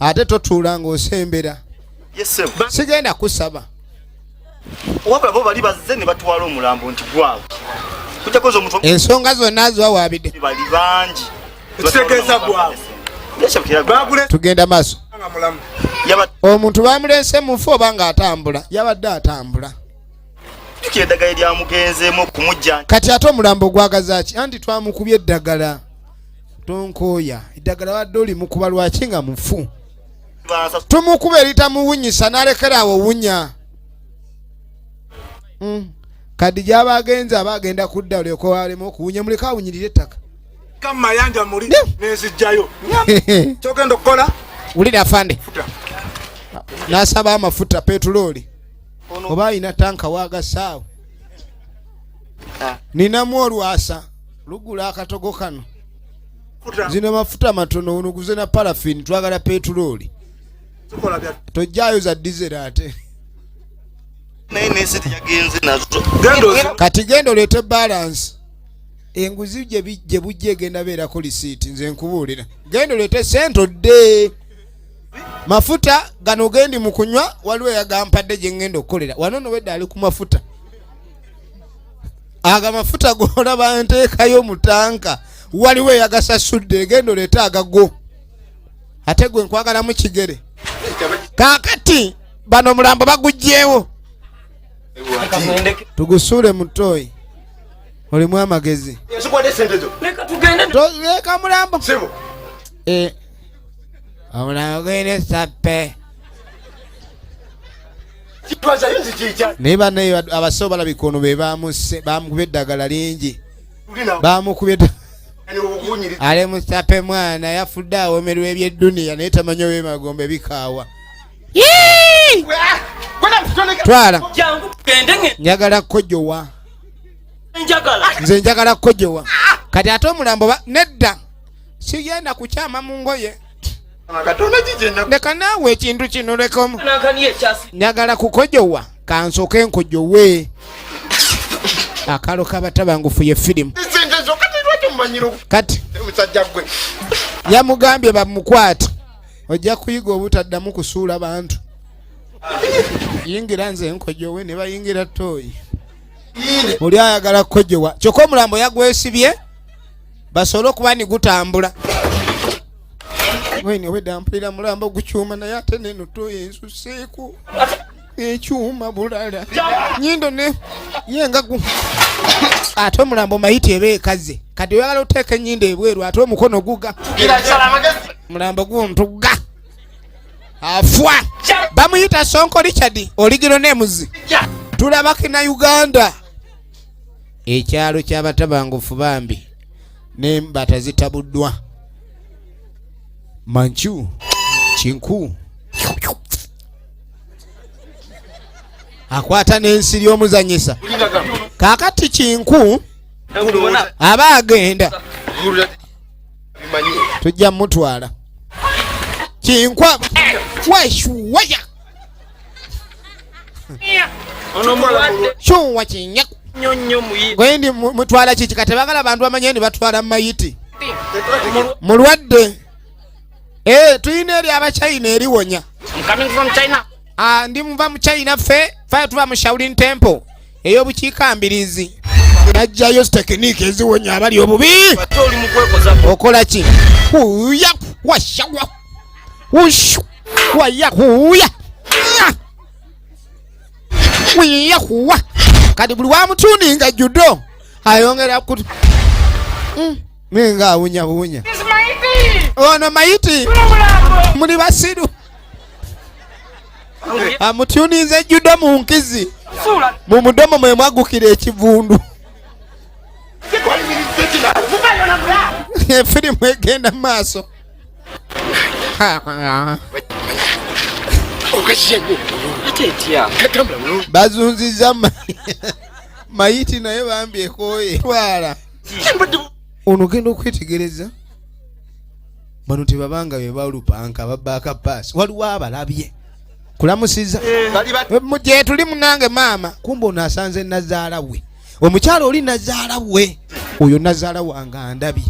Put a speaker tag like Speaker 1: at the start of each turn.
Speaker 1: ate totuula ng'osembera. Sigenda kusaba.
Speaker 2: Wabula bo bali bazze ne batwala omulambo nti gwawo. Kutakoza omuntu.
Speaker 1: Ensonga zonna ziwawaabidde.
Speaker 2: Bali bangi.
Speaker 3: Tutegeeza gwawo.
Speaker 1: Tugenda maaso. Omuntu bamulense mufu oba ng'atambula. Yabadde atambula.
Speaker 2: Eddagala lyamugenzeemu okumujja.
Speaker 1: Kati ate omulambo gwagaza ki? Anti twamukubye eddagala. Tonkooya. Eddagala wadde oli mukuba lwaki nga mufu. Tumukuba eritamuwunyisa n'alekera awo wunya. Kadi gy'aba agenze aba agenda kudda olyoka walema okuwunya muleka awunyirira ettaka.
Speaker 3: Kamayanja muli nezijjayo. Kyogenda okukola?
Speaker 1: Wulira afande. N'asaba amafuta petulooli. Oba alina tanka waagasaawo. Ninamu olwasa lugula akatogo kano. Zino mafuta matono unuguze na parafini twagala petulooli. Tojjayo za diesel ate. Kati gendo lete balance. Enguzi gye bujje genda beerako lisiiti nze nkubuulira. Gendo lete sento de. Mafuta gano gendi mu kunywa waliwo yagampadde gye ngenda okukolera. Wano no wedda ali ku mafuta. Aga mafuta golaba nteekayo mu tanka. Waliwo yagasasudde gendo lete agago. Ate gwe nkwagala mu kigere. Kaakati bano mulambo bagugjeewo. Tugusuule mutoyi. Olimu amagezi. Leka mulambo. Omulambo gwine sappe. Niba naye abasoba balabika ono be bamuse bamukubye eddagala lingi. Bamukubye ale musape mwana yafudde awomerwa ebyedduniya naye tamanyi obw'emagombe bikaawa. Twala. Njagala kkojowa. Nze njagala kkojowa. Kati ate omulambo nedda. Sigenda kukyama mu ngoye. Leka naawe ekintu kino lekomu. Njagala kukojowa. Kansooke nkojowe. Akaalo k'abatabangufu ye firimu. Kati yamugambye bamukwate. Ojja kuyiga obutaddamu kusuula bantu. Yingira nze nkojowe ne bayingira toyi. Oli ayagala kkojowa. Kyokka omulambo yagwesibye basobole okuba ni gutambula. Wene wedda mpulira mulambo gukyuma naye ate neno toyi ensuseeko. Ekyuma bulala. Nyindo ne yenga gu. Ate omulambo mayiti ebe ekaze. Kati oyagala oteeka ennyindo ebweru ate omukono guga. Mulambo guntugga. Afwa. Bamuyita Sonko Richard oligiro nemuzi. Tulabaki na Uganda. Ekyalo ky'abatabangufu bambi. N'embata zitabuddwa. Manchu. Chinku. Akwata n'ensiri omuzanyisa. Kaakati Chinku aba agenda. Tujja mutwala. Chinku weshuwaya. Shuwa chinyaku. Gwendi mutwala kiki kati bagala bantu bamanyeni batwala mayiti. Mulwadde. Tuyina eri abachina eriwonya.
Speaker 4: I'm coming from China.
Speaker 1: Ndi muva mu China fe tuva mu Shaolin Temple. Eyobukiika mbirizi. Najjayo technique eziwonya abali obubi.
Speaker 4: Batoli mukwekoza.
Speaker 1: Okola ki? Huya washawa. Wushu. Waya huya. Wiya huwa. Kadi buli wamutuninga judo. Ayongera ku. Minga wunya. Ono mayiti. Muli basiru. Amutunize judo mu nkizi. Mu mudomo mwe mwagukira ekivundu. Firimu egenda maaso. Bazunziza mayiti naye bambye koye. Twala. Ono genda okwetegereza. Bano tebabanga be balupanka babaka pass. Waliwo abalabye. Kulamusiza. Muje tuli munange mama. Kumbe onasanze nazaala we. Omukyalo oli nazaala we. Oyo nazaala wanga ndabye.